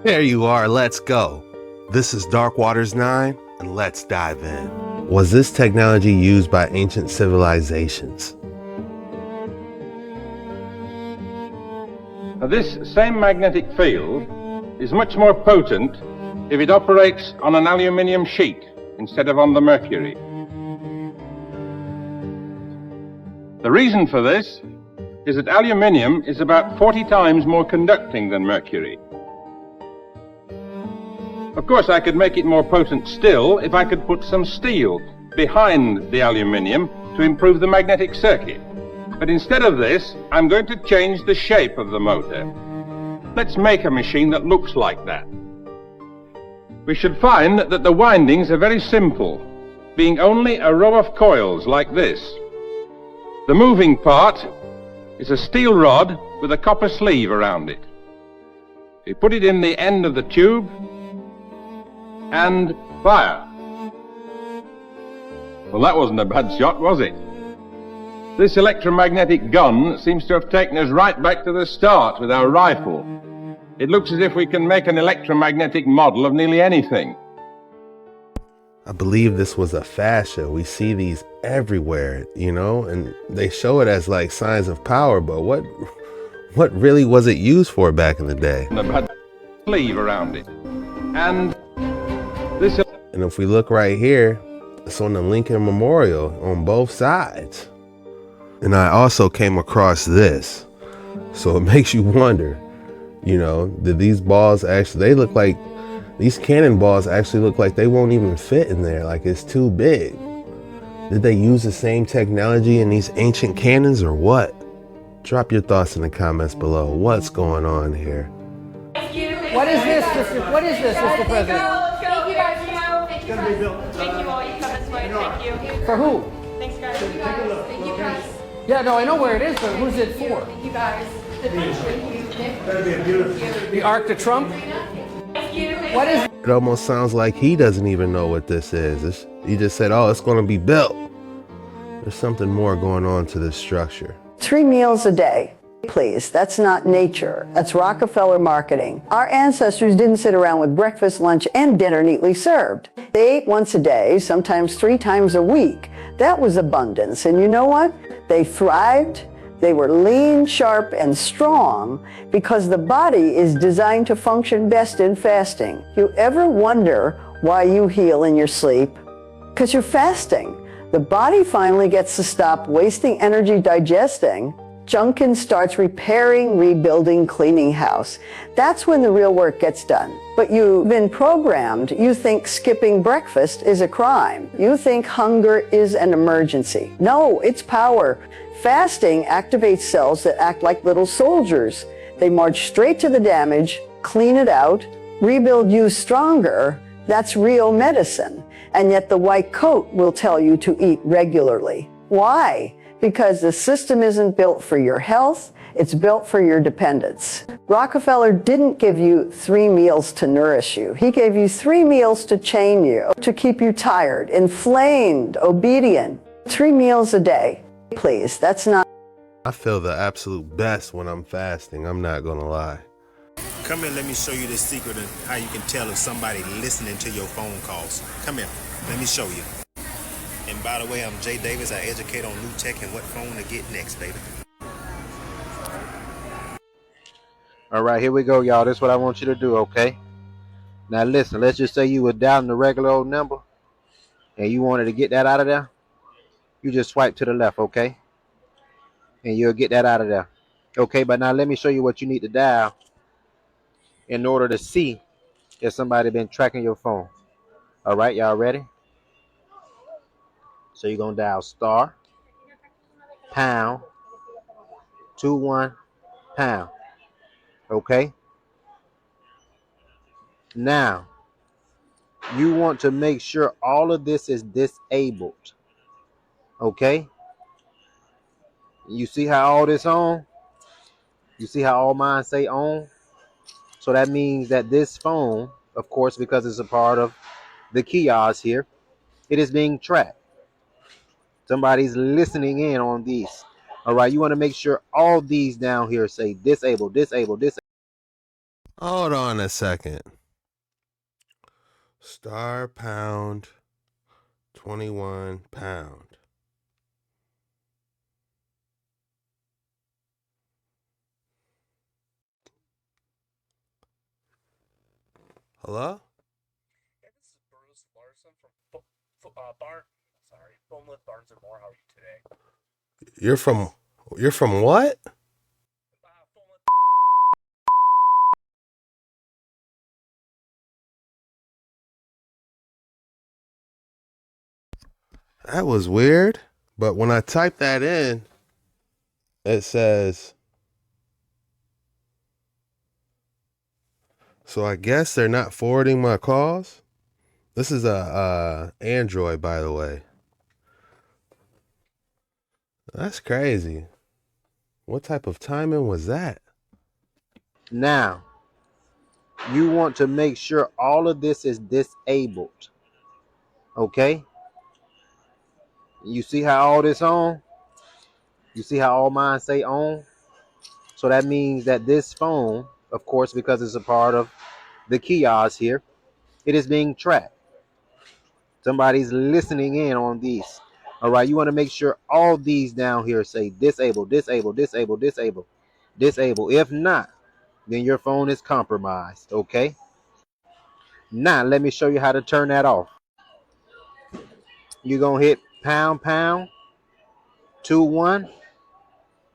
There you are, let's go. This is Dark Waters 9, and let's dive in. Was this technology used by ancient civilizations? Now, this same magnetic field is much more potent if it operates on an aluminium sheet instead of on the mercury. The reason for this is that aluminium is about 40 times more conducting than mercury. Of course, I could make it more potent still if I could put some steel behind the aluminium to improve the magnetic circuit. But instead of this, I'm going to change the shape of the motor. Let's make a machine that looks like that. We should find that the windings are very simple, being only a row of coils like this. The moving part is a steel rod with a copper sleeve around it. We put it in the end of the tube and fire. Well, that wasn't a bad shot, was it? This electromagnetic gun seems to have taken us right back to the start with our rifle. It looks as if we can make an electromagnetic model of nearly anything. I believe this was a fascia. We see these everywhere, you know, and they show it as like signs of power, but what really was it used for back in the day? And a sleeve around it. And this. And if we look right here, it's on the Lincoln Memorial on both sides. And I also came across this. So it makes you wonder, you know, did these balls actually, these cannonballs actually look like they won't even fit in there, like it's too big. Did they use the same technology in these ancient cannons or what? Drop your thoughts in the comments below. What's going on here? What is this, Mr. President? Thank you guys. It's gonna be built. Thank you all. You come this way. Thank you. For who? Thanks, guys. Thank you guys. Yeah, no, I know where it is, but who's it for? Thank you guys. The country. That'd be a beautiful. The Arc de Trump? Thank you. What is? It almost sounds like he doesn't even know what this is. He just said, oh, it's going to be built. There's something more going on to this structure. 3 meals a day. Please, that's not nature. That's Rockefeller marketing. Our ancestors didn't sit around with breakfast, lunch, and dinner neatly served. They ate once a day, sometimes 3 times a week. That was abundance. And you know what? They thrived. They were lean, sharp, and strong because the body is designed to function best in fasting. You ever wonder why you heal in your sleep? Because you're fasting. The body finally gets to stop wasting energy digesting junk and starts repairing, rebuilding, cleaning house. That's when the real work gets done. But you've been programmed. You think skipping breakfast is a crime. You think hunger is an emergency. No, it's power. Fasting activates cells that act like little soldiers. They march straight to the damage, clean it out, rebuild you stronger. That's real medicine. And yet the white coat will tell you to eat regularly. Why? Because the system isn't built for your health, it's built for your dependence. Rockefeller didn't give you 3 meals to nourish you. He gave you 3 meals to chain you, to keep you tired, inflamed, obedient. 3 meals a day. Please, that's not. I feel the absolute best when I'm fasting. I'm not going to lie. Come here, let me show you the secret of how you can tell if somebody listening to your phone calls. Come here, let me show you. And by the way, I'm Jay Davis. I educate on new tech and what phone to get next, baby. All right, here we go, y'all. This is what I want you to do, okay? Now listen, let's just say you were down the regular old number and you wanted to get that out of there. You just swipe to the left, okay? And you'll get that out of there. Okay, but now let me show you what you need to dial in order to see if somebody been tracking your phone. All right, y'all ready? So you're going to dial star, pound, 21, pound. Okay? Now, you want to make sure all of this is disabled. Okay? You see how all this on? You see how all mine say on? So that means that this phone, of course, because it's a part of the kiosk here, it is being tracked. Somebody's listening in on these. All right, you want to make sure all these down here say disabled, disabled, disabled. Hold on a second. Star pound 21 pound. Hello? Yeah, this is Bruce Larson from Phone with Barnes and More. How are you today? You're from what? Phone with That was weird. But when I type that in, it says, so I guess they're not forwarding my calls. This is a Android, by the way. That's crazy. What type of timing was that? Now, you want to make sure all of this is disabled. Okay? You see how all this on? You see how all mine say on? So that means that this phone, of course, because it's a part of the kiosk here, it is being tracked. Somebody's listening in on these. All right, you want to make sure all these down here say disable, disable, disable, disable, disable. If not, then your phone is compromised. Okay. Now, let me show you how to turn that off. You're going to hit pound, pound, 2-1.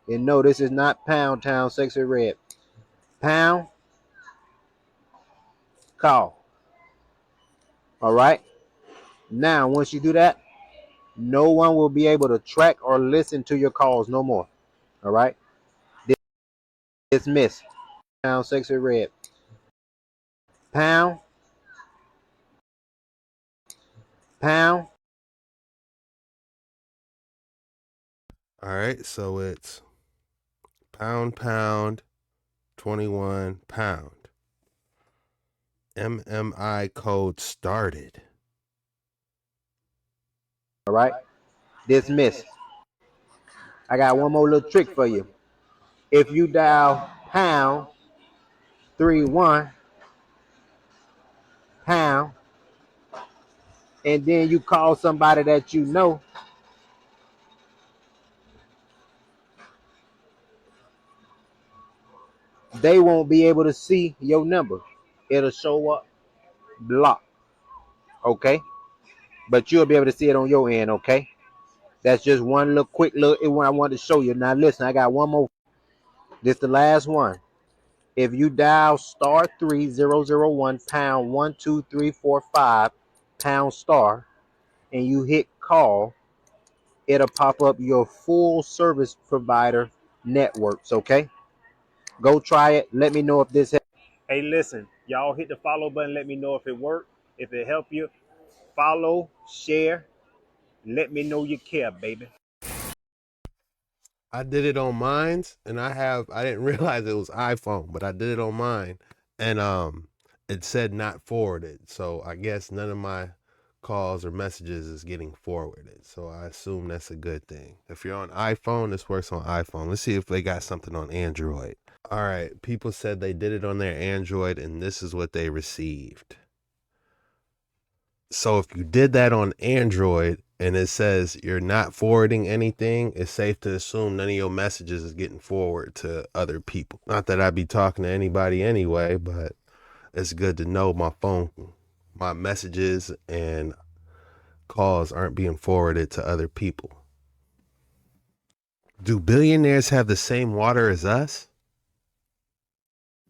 And no, this is not Pound Town Sexy Red. Pound, call. All right. Now, once you do that, no one will be able to track or listen to your calls no more. All right. Dismiss. Pound Sexy Red. Pound, pound. All right, so it's pound 21 pound. MMI code started. All right. Dismiss. I got one more little trick for you. If you dial pound 31 pound and then you call somebody that you know, they won't be able to see your number. It'll show up blocked. Okay. But you'll be able to see it on your end. Okay. That's just one little quick little one I wanted to show you. Now listen, I got one more. This is the last one. If you dial star 3001 pound 12345 pound star and you hit call, it'll pop up your full service provider networks. Okay. Go try it. Let me know if this helps. Hey, listen, y'all hit the follow button. Let me know if it worked. If it helped you, follow, share. Let me know you care, baby. I did it on mine, and I didn't realize it was iPhone, but I did it on mine, and it said not forwarded. So I guess none of my calls or messages is getting forwarded. So I assume that's a good thing. If you're on iPhone, this works on iPhone. Let's see if they got something on Android. All right, people said they did it on their Android, and this is what they received. So if you did that on Android and it says you're not forwarding anything, it's safe to assume none of your messages is getting forwarded to other people. Not that I'd be talking to anybody anyway, but it's good to know my messages and calls aren't being forwarded to other people. Do billionaires have the same water as us?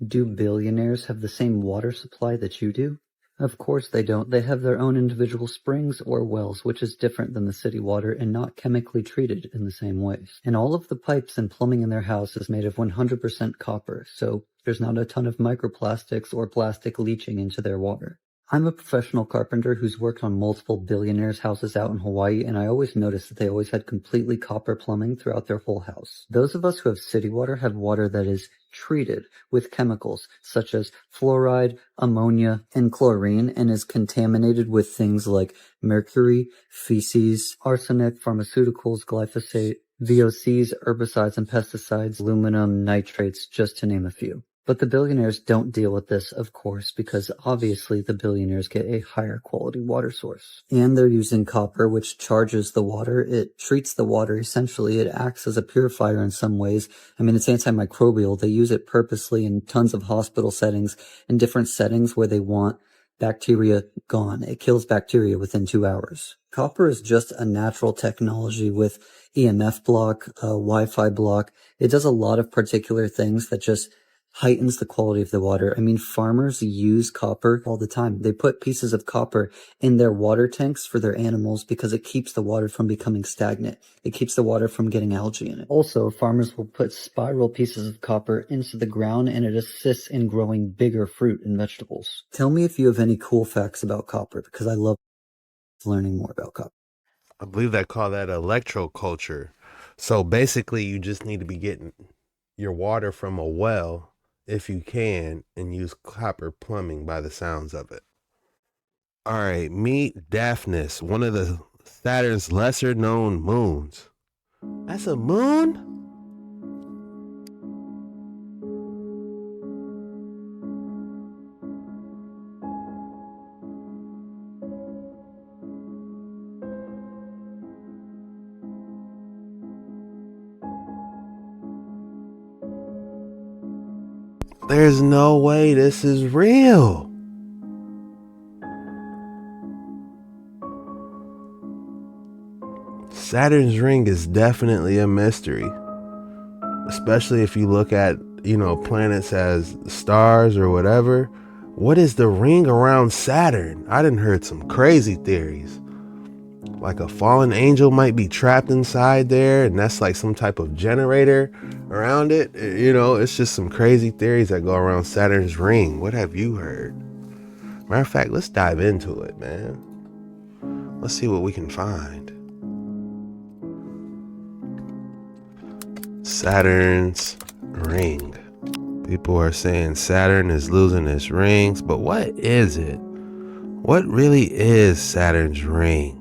Do billionaires have the same water supply that you do? Of course they don't. They have their own individual springs or wells, which is different than the city water and not chemically treated in the same ways. And all of the pipes and plumbing in their house is made of 100% copper, so there's not a ton of microplastics or plastic leaching into their water. I'm a professional carpenter who's worked on multiple billionaires' houses out in Hawaii, and I always noticed that they always had completely copper plumbing throughout their whole house. Those of us who have city water have water that is treated with chemicals such as fluoride, ammonia, and chlorine, and is contaminated with things like mercury, feces, arsenic, pharmaceuticals, glyphosate, VOCs, herbicides and pesticides, aluminum, nitrates, just to name a few. But the billionaires don't deal with this, of course, because obviously the billionaires get a higher quality water source. And they're using copper, which charges the water. It treats the water essentially. It acts as a purifier in some ways. I mean, it's antimicrobial. They use it purposely in tons of hospital settings, in different settings where they want bacteria gone. It kills bacteria within 2 hours. Copper is just a natural technology with EMF block, Wi-Fi block. It does a lot of particular things that just heightens the quality of the water. I mean, farmers use copper all the time. They put pieces of copper in their water tanks for their animals because it keeps the water from becoming stagnant. It keeps the water from getting algae in it. Also, farmers will put spiral pieces of copper into the ground and it assists in growing bigger fruit and vegetables. Tell me if you have any cool facts about copper, because I love learning more about copper. I believe they call that electroculture. So basically, you just need to be getting your water from a well, if you can, and use copper plumbing by the sounds of it. All right, meet Daphnis, one of the Saturn's lesser known moons. That's a moon? There's no way this is real. Saturn's ring is definitely a mystery, especially if you look at, planets as stars or whatever. What is the ring around Saturn? I done heard some crazy theories. Like a fallen angel might be trapped inside there, and that's like some type of generator around it. It's just some crazy theories that go around Saturn's ring. What have you heard? Matter of fact, let's dive into it, man. Let's see what we can find. Saturn's ring. People are saying Saturn is losing its rings, but what is it? What really is Saturn's ring?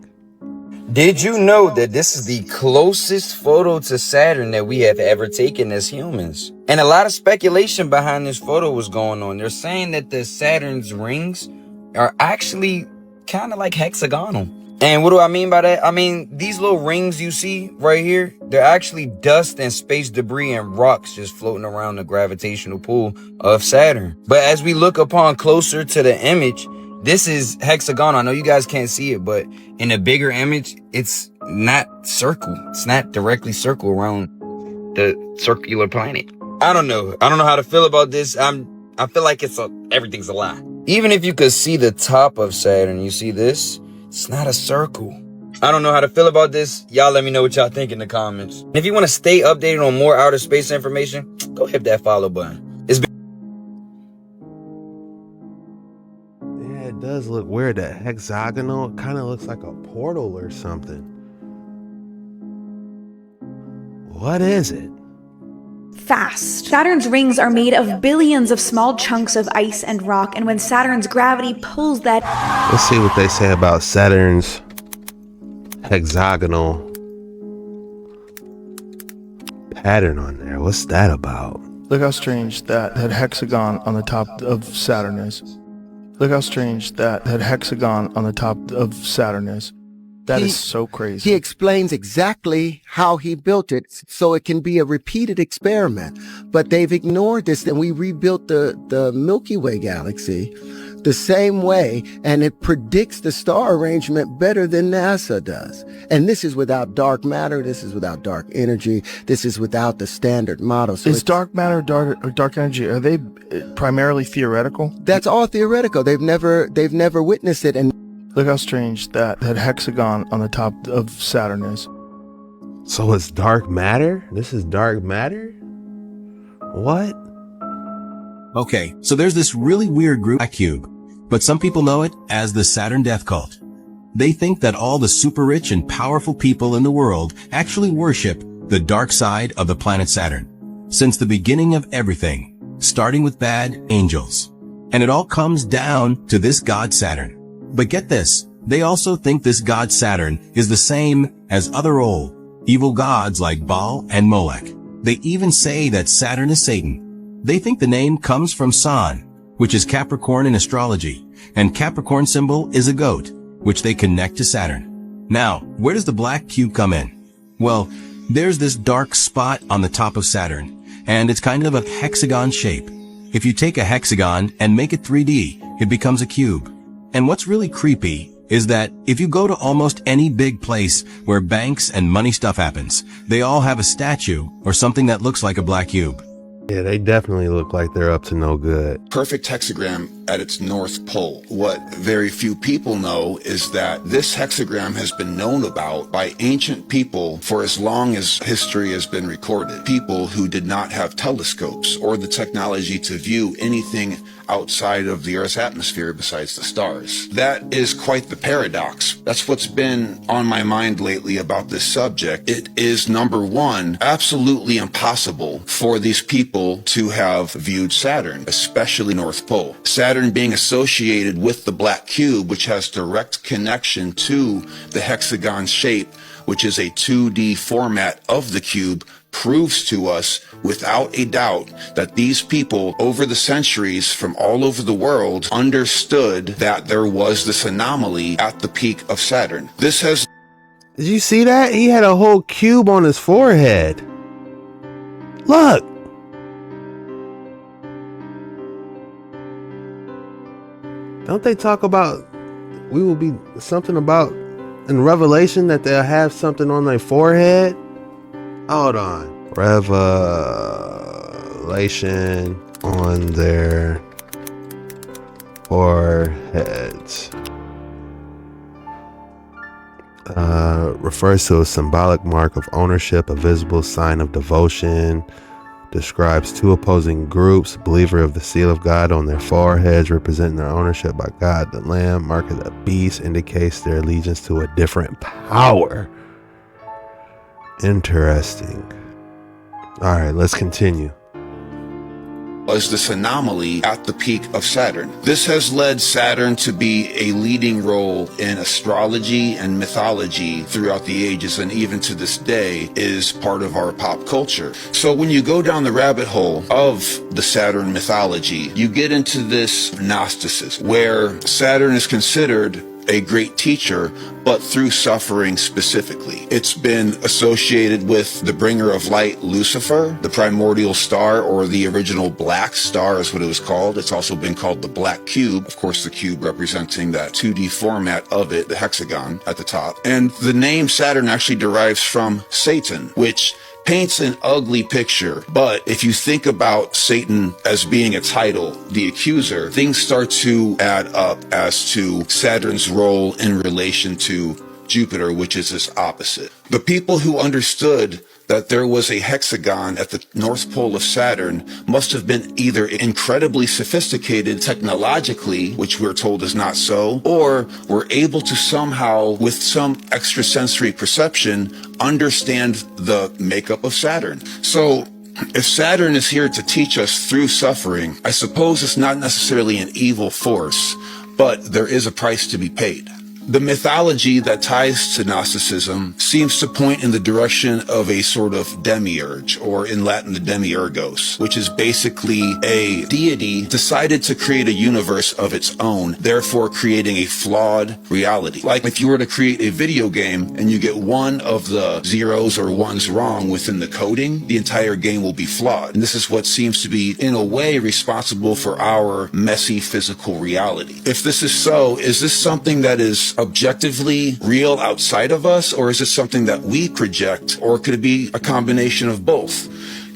Did you know that this is the closest photo to Saturn that we have ever taken as humans? And a lot of speculation behind this photo was going on. They're saying that the Saturn's rings are actually kind of like hexagonal. And what do I mean by that? I mean, these little rings you see right here, they're actually dust and space debris and rocks just floating around the gravitational pull of Saturn. But as we look upon closer to the image, this is hexagonal. I know you guys can't see it, but in a bigger image, it's not circle. It's not directly circle around the circular planet. I don't know. I don't know how to feel about this. I feel like everything's a lie. Even if you could see the top of Saturn, you see this? It's not a circle. I don't know how to feel about this. Y'all let me know what y'all think in the comments. And if you want to stay updated on more outer space information, go hit that follow button. It does look weird, that hexagonal. It kind of looks like a portal or something. What is it? Fast. Saturn's rings are made of billions of small chunks of ice and rock, and when Saturn's gravity pulls that... Let's see what they say about Saturn's hexagonal pattern on there. What's that about? Look how strange that hexagon on the top of Saturn is. Look how strange that hexagon on the top of Saturn is. That is so crazy. He explains exactly how he built it so it can be a repeated experiment. But they've ignored this, and we rebuilt the Milky Way galaxy the same way, and it predicts the star arrangement better than NASA does. And this is without dark matter. This is without dark energy. This is without the standard model. So is dark matter, dark energy, are they primarily theoretical? That's all theoretical. They've never witnessed it. And look how strange that hexagon on the top of Saturn is. So it's dark matter? This is dark matter? What? Okay, so there's this really weird group, Cube, but some people know it as the Saturn Death Cult. They think that all the super rich and powerful people in the world actually worship the dark side of the planet Saturn, since the beginning of everything, starting with bad angels. And it all comes down to this god Saturn. But get this, they also think this god Saturn is the same as other old, evil gods like Baal and Molech. They even say that Saturn is Satan. They think the name comes from San, which is Capricorn in astrology, and Capricorn symbol is a goat, which they connect to Saturn. Now, where does the black cube come in? Well, there's this dark spot on the top of Saturn, and it's kind of a hexagon shape. If you take a hexagon and make it 3D, it becomes a cube. And what's really creepy is that if you go to almost any big place where banks and money stuff happens, they all have a statue or something that looks like a black cube. Yeah, they definitely look like they're up to no good. Perfect hexagram at its north pole. What very few people know is that this hexagram has been known about by ancient people for as long as history has been recorded. People who did not have telescopes or the technology to view anything outside of the Earth's atmosphere besides the stars. That is quite the paradox. That's what's been on my mind lately about this subject. It is, number one, absolutely impossible for these people to have viewed Saturn, especially North Pole. Saturn being associated with the black cube, which has direct connection to the hexagon shape, which is a 2D format of the cube, proves to us without a doubt that these people over the centuries from all over the world understood that there was this anomaly at the peak of Saturn. This has... Did you see that? He had a whole cube on his forehead. Look. Don't they talk about we will be something about in Revelation that they'll have something on their forehead? Hold on. Revelation on their foreheads. Refers to a symbolic mark of ownership, a visible sign of devotion. Describes two opposing groups, believer of the seal of God on their foreheads, representing their ownership by God. The lamb, mark of the beast, indicates their allegiance to a different power. Interesting. All right, let's continue. Was this anomaly at the peak of Saturn. This has led Saturn to be a leading role in astrology and mythology throughout the ages, and even to this day is part of our pop culture. So when you go down the rabbit hole of the Saturn mythology, you get into this Gnosticism, where Saturn is considered a great teacher, but through suffering specifically. It's been associated with the bringer of light, Lucifer, the primordial star, or the original black star is what it was called. It's also been called the black cube. Of course, the cube representing that 2D format of it, the hexagon at the top. And the name Saturn actually derives from Satan, which paints an ugly picture. But if you think about Satan as being a title, the accuser, things start to add up as to Saturn's role in relation to Jupiter, which is its opposite. The people who understood that there was a hexagon at the North Pole of Saturn must have been either incredibly sophisticated technologically, which we're told is not so, or were able to somehow, with some extrasensory perception, understand the makeup of Saturn. So if Saturn is here to teach us through suffering, I suppose it's not necessarily an evil force, but there is a price to be paid. The mythology that ties to Gnosticism seems to point in the direction of a sort of demiurge, or in Latin, the demiurgos, which is basically a deity decided to create a universe of its own, therefore creating a flawed reality. Like if you were to create a video game and you get one of the zeros or ones wrong within the coding, the entire game will be flawed. And this is what seems to be, in a way, responsible for our messy physical reality. If this is so, is this something that is objectively real outside of us, or is it something that we project, or could it be a combination of both?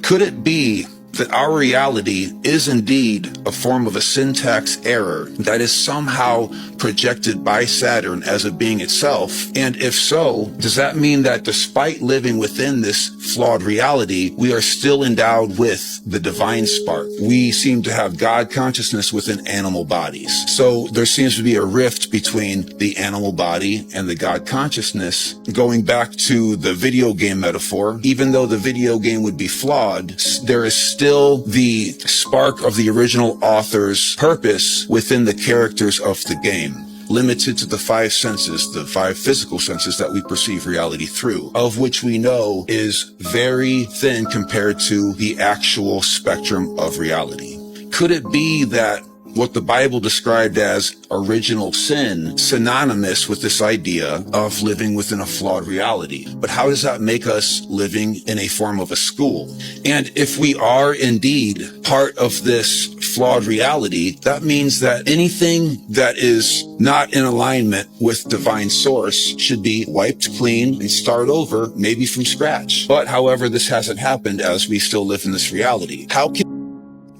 Could it be that our reality is indeed a form of a syntax error that is somehow projected by Saturn as a being itself? And if so, does that mean that despite living within this flawed reality, we are still endowed with the divine spark? We seem to have God consciousness within animal bodies. So there seems to be a rift between the animal body and the God consciousness. Going back to the video game metaphor, even though the video game would be flawed, there is still the spark of the original author's purpose within the characters of the game. limited to the five senses, the five physical senses that we perceive reality through, of which we know is very thin compared to the actual spectrum of reality. Could it be that what the Bible described as original sin, synonymous with this idea of living within a flawed reality? But how does that make us living in a form of a school? And if we are indeed part of this flawed reality, that means that anything that is not in alignment with divine source should be wiped clean and start over, maybe from scratch. But however, this hasn't happened as we still live in this reality. How can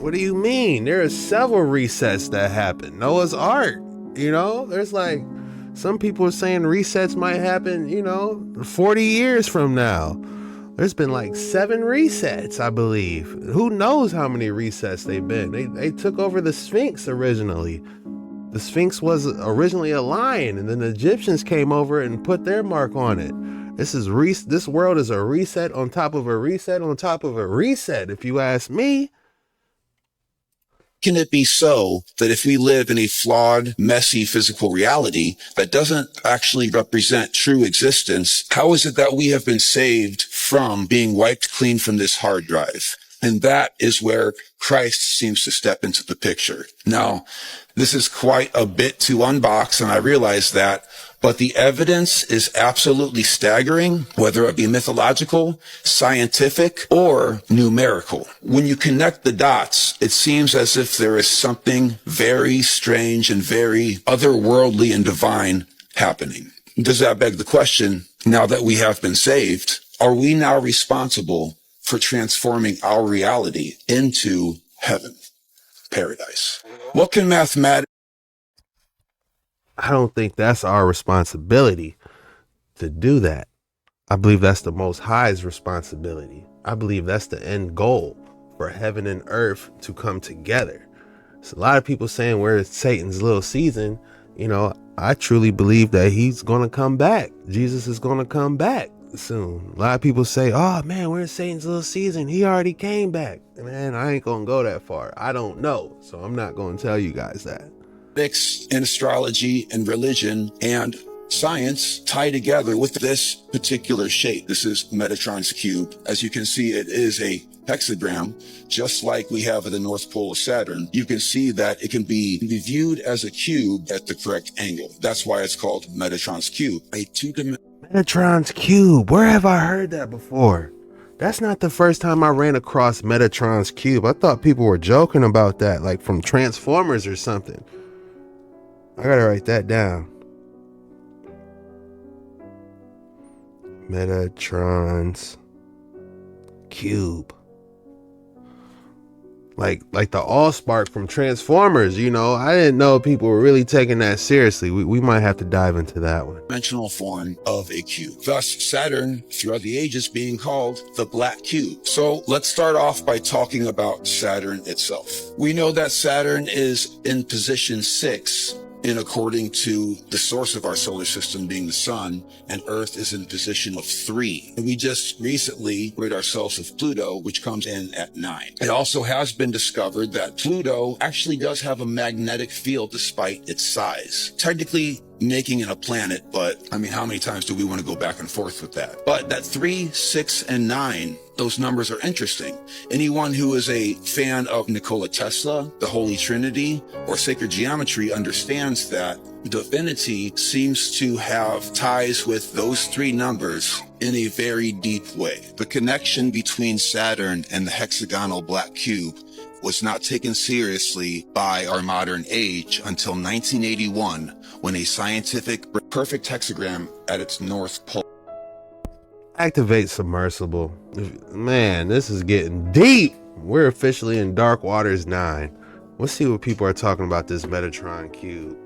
What do you mean? There are several resets that happen. Noah's Ark, there's like, some people are saying resets might happen, 40 years from now. There's been like 7 resets, I believe. Who knows how many resets they've been? They took over the Sphinx originally. The Sphinx was originally a lion, and then the Egyptians came over and put their mark on it. This world is a reset on top of a reset on top of a reset, if you ask me. Can it be so that if we live in a flawed, messy physical reality that doesn't actually represent true existence, how is it that we have been saved from being wiped clean from this hard drive? And that is where Christ seems to step into the picture. Now, this is quite a bit to unbox, and I realize that, but the evidence is absolutely staggering, whether it be mythological, scientific, or numerical. When you connect the dots, it seems as if there is something very strange and very otherworldly and divine happening. Does that beg the question, now that we have been saved, are we now responsible for transforming our reality into heaven, paradise? What can mathematics... I don't think that's our responsibility to do that. I believe that's the Most High's responsibility. I believe that's the end goal, for heaven and earth to come together. So a lot of people saying we're in Satan's little season. I truly believe that he's going to come back. Jesus is going to come back soon. A lot of people say, oh man, we're in Satan's little season. He already came back. Man, I ain't going to go that far. I don't know. So I'm not going to tell you guys that. And astrology and religion and science tie together with this particular shape. This is Metatron's cube. As you can see, it is a hexagram, just like we have at the North Pole of Saturn. You can see that it can be viewed as a cube at the correct angle. That's why it's called Metatron's cube. Metatron's cube. Where have I heard that before? That's not the first time I ran across Metatron's cube. I thought people were joking about that, like from Transformers or something. I gotta write that down. Metatron's cube. Like the Allspark from Transformers, I didn't know people were really taking that seriously. We might have to dive into that one. Dimensional form of a cube. Thus, Saturn, throughout the ages, being called the Black Cube. So let's start off by talking about Saturn itself. We know that Saturn is in position 6, and according to the source of our solar system being the sun, and Earth is in position of 3. And we just recently rid ourselves of Pluto, which comes in at 9. It also has been discovered that Pluto actually does have a magnetic field despite its size. Technically making it a planet, but I mean, how many times do we want to go back and forth with that? But that 3, 6, and 9, those numbers are interesting. Anyone who is a fan of Nikola Tesla, the Holy Trinity, or sacred geometry understands that divinity seems to have ties with those 3 numbers in a very deep way. The connection between Saturn and the hexagonal black cube was not taken seriously by our modern age until 1981, when a scientific perfect hexagram at its north pole. Activate submersible. Man, this is getting deep. We're officially in Dark Waters 9. Let's see what people are talking about this Metatron cube.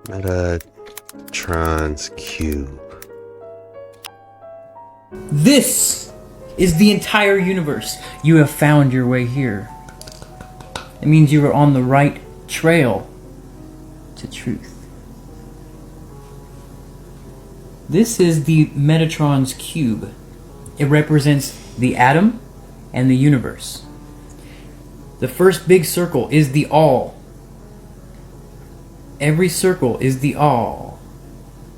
Metatron's cube. This is the entire universe. You have found your way here. It means you are on the right trail to truth. This is the Metatron's cube. It represents the atom and the universe. The first big circle is the all. Every circle is the all.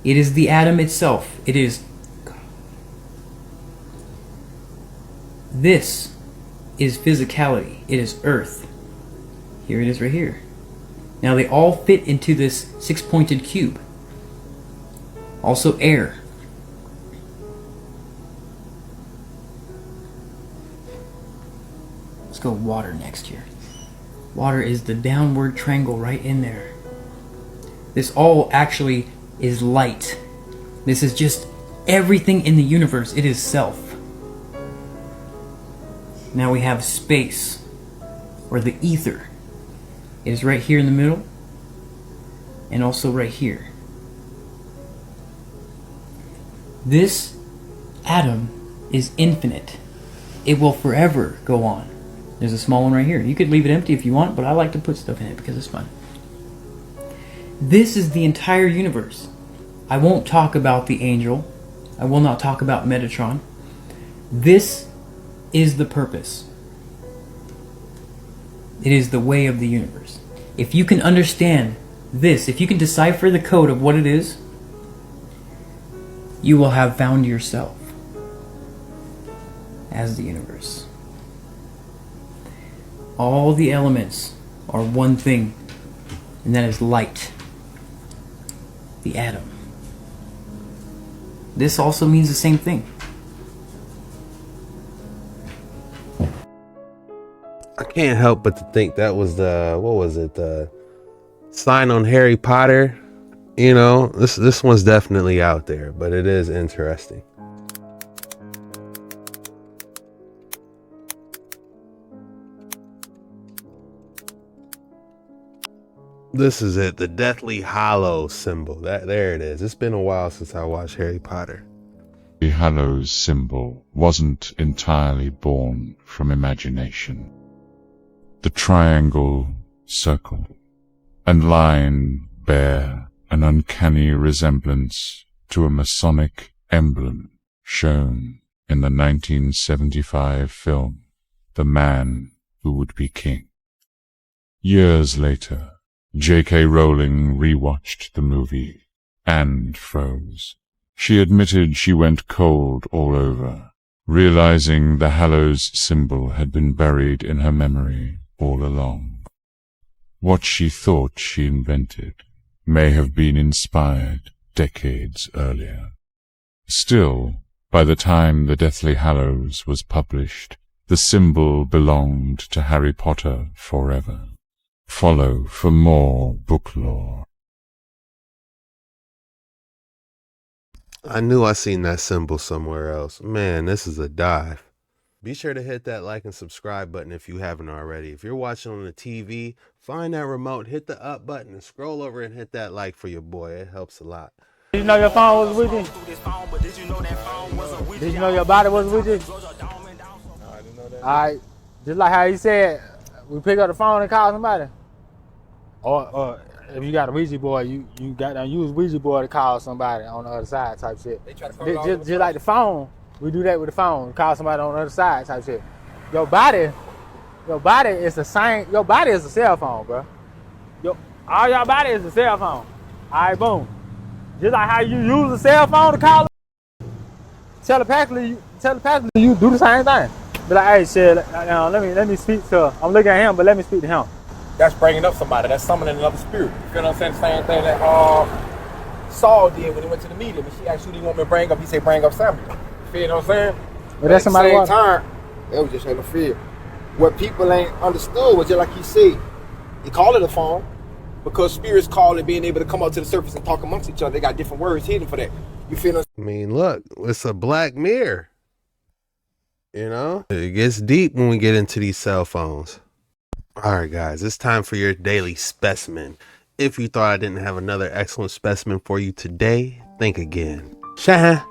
It is the atom itself. It is God. This is physicality. It is earth. Here it is right here. Now they all fit into this six-pointed cube. Also air. Let's go water next here. Water is the downward triangle right in there. This all actually is light. This is just everything in the universe. It is self. Now we have space, or the ether. It is right here in the middle, and also right here. This atom is infinite. It will forever go on. There's a small one right here. You could leave it empty if you want, but I like to put stuff in it because it's fun. This is the entire universe. I won't talk about the angel. I will not talk about Metatron. This is the purpose. It is the way of the universe. If you can understand this, if you can decipher the code of what it is, you will have found yourself as the universe. All the elements are one thing, and that is light. The atom. This also means the same thing. I can't help but to think that was the, what was it, the sign on Harry Potter. You know, this one's definitely out there, but it is interesting. This is it, the Deathly Hallows symbol. There it is. It's been a while since I watched Harry Potter. The Hallows symbol wasn't entirely born from imagination. The triangle, circle, and line bear an uncanny resemblance to a Masonic emblem shown in the 1975 film The Man Who Would Be King. Years later, J.K. Rowling rewatched the movie and froze. She admitted she went cold all over, realizing the Hallows symbol had been buried in her memory all along. What she thought she invented may have been inspired decades earlier. Still, by the time the Deathly Hallows was published, the symbol belonged to Harry Potter forever. Follow for more book lore. I knew I seen that symbol somewhere else. Man, this is a dive. Be sure to hit that like and subscribe button if you haven't already. If you're watching on the TV, find that remote, hit the up button, and scroll over and hit that like for your boy. It helps a lot. Did you know your phone was with you? Did you know your body was with you? No, I didn't know that. Alright, just like how you said, we pick up the phone and call somebody. Or if you got a Ouija board, you got to use Ouija board to call somebody on the other side type shit. Just like the phone, we do that with the phone, call somebody on the other side type shit. Your body is the same. Your body is a cell phone, bro. All your body is a cell phone. Alright, boom. Just like how you use a cell phone to call, telepathically you do the same thing. Be like, hey, shit, let me speak to. I'm looking at him, but let me speak to him. That's bringing up somebody. That's summoning another spirit. You feel what I'm saying? The same thing that Saul did when he went to the meeting. And she asked who do you want me to bring up? He said, bring up Samuel. You feel what I'm saying? But that's somebody. At the same time, they was just having fear. What people ain't understood was just like he said, he called it a phone because spirits call it being able to come up to the surface and talk amongst each other. They got different words hidden for that. You feel what I'm I mean, look, it's a black mirror. You know, it gets deep when we get into these cell phones. All right, guys, it's time for your daily specimen. If you thought I didn't have another excellent specimen for you today, think again. Shah.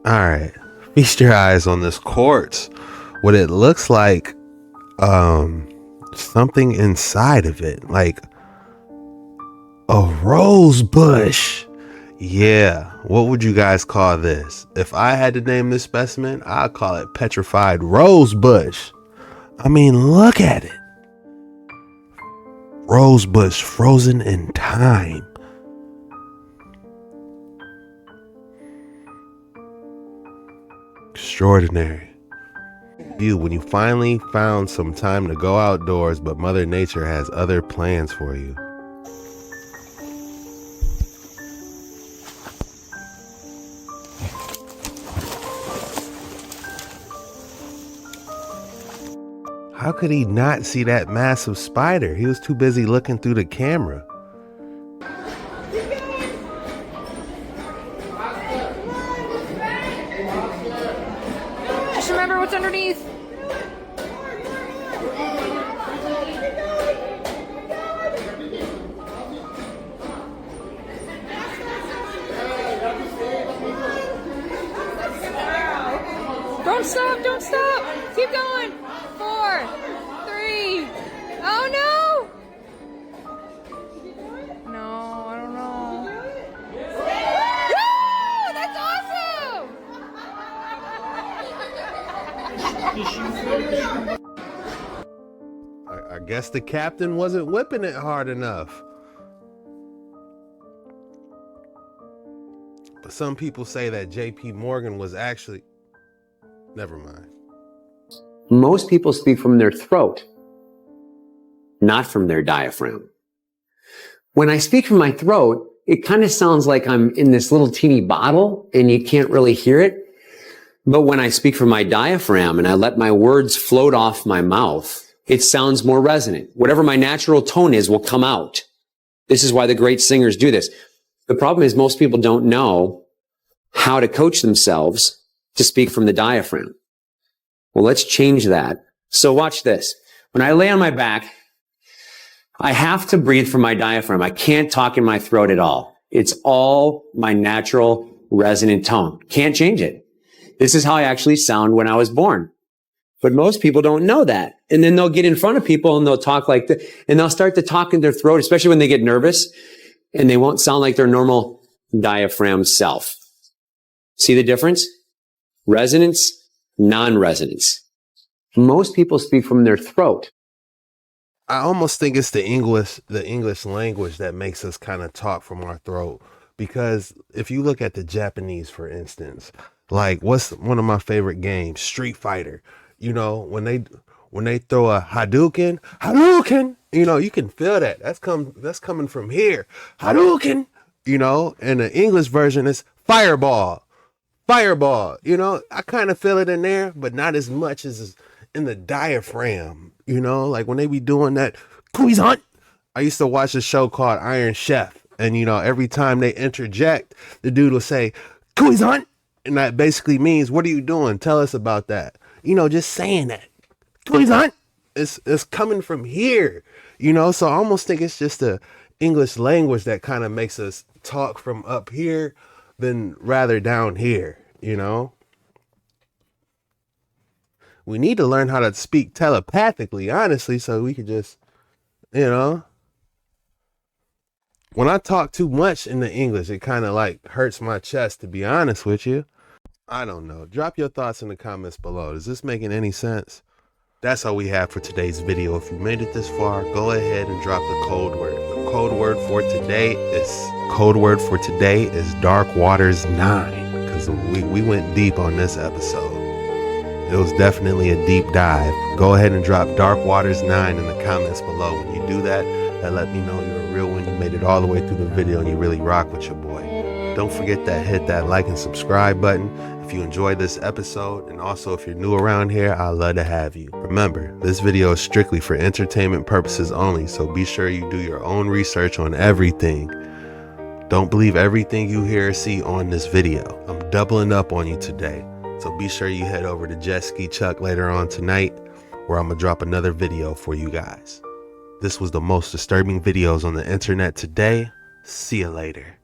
All right, feast your eyes on this quartz. What it looks like, something inside of it, like a rose bush. Yeah, what would you guys call this? If I had to name this specimen, I'd call it petrified rose bush. I mean, look at it. rose bush frozen in time. Extraordinary. When you finally found some time to go outdoors, but Mother Nature has other plans for you. How could he not see that massive spider? He was too busy looking through the camera. Just remember what's underneath. Don't stop, don't stop. Keep going. 4, 3. Oh no! No, I don't know. Woo! That's awesome! I guess the captain wasn't whipping it hard enough. But some people say that JP Morgan was actually... Never mind. Most people speak from their throat, not from their diaphragm. When I speak from my throat, it kind of sounds like I'm in this little teeny bottle and you can't really hear it. But when I speak from my diaphragm and I let my words float off my mouth, it sounds more resonant. Whatever my natural tone is will come out. This is why the great singers do this. The problem is most people don't know how to coach themselves to speak from the diaphragm. Well, let's change that. So watch this. When I lay on my back, I have to breathe from my diaphragm. I can't talk in my throat at all. It's all my natural resonant tone. Can't change it. This is how I actually sound when I was born. But most people don't know that. And then they'll get in front of people and they'll talk like this, and they'll start to talk in their throat, especially when they get nervous, and they won't sound like their normal diaphragm self. See the difference? Resonance, non-resonance. Most people speak from their throat. I almost think it's the English language that makes us kind of talk from our throat. Because if you look at the Japanese, for instance, like what's one of my favorite games, Street Fighter. You know, when they throw a Hadouken, you know, you can feel that. That's coming from here. Hadouken, you know, and the English version is fireball. You know, I kind of feel it in there, but not as much as in the diaphragm, you know, like when they be doing that cuisant. I used to watch a show called Iron Chef, and you know, every time they interject, the dude will say cuisant, and that basically means, what are you doing? Tell us about that. You know, just saying that. Cuisant, it's coming from here, you know, so I almost think it's just the English language that kind of makes us talk from up here than rather down here, you know. We need to learn how to speak telepathically, honestly, so we could just, you know. When I talk too much in the English, it kind of like hurts my chest, to be honest with you. I don't know. Drop your thoughts in the comments below. Is this making any sense? That's all we have for today's video. If you made it this far, go ahead and drop the code word. The code word for today is Dark Waters 9, because we went deep on this episode. It was definitely a deep dive. Go ahead and drop Dark Waters 9 in the comments below. When you do that, that let me know you're a real one. You made it all the way through the video and you really rock with your boy. Don't forget to hit that like and subscribe button if you enjoyed this episode. And also, if you're new around here, I'd love to have you. Remember, this video is strictly for entertainment purposes only, so be sure you do your own research on everything. Don't believe everything you hear or see on this video. I'm doubling up on you today. So be sure you head over to Jet Ski Chuck later on tonight, where I'm going to drop another video for you guys. This was the most disturbing videos on the internet today. See you later.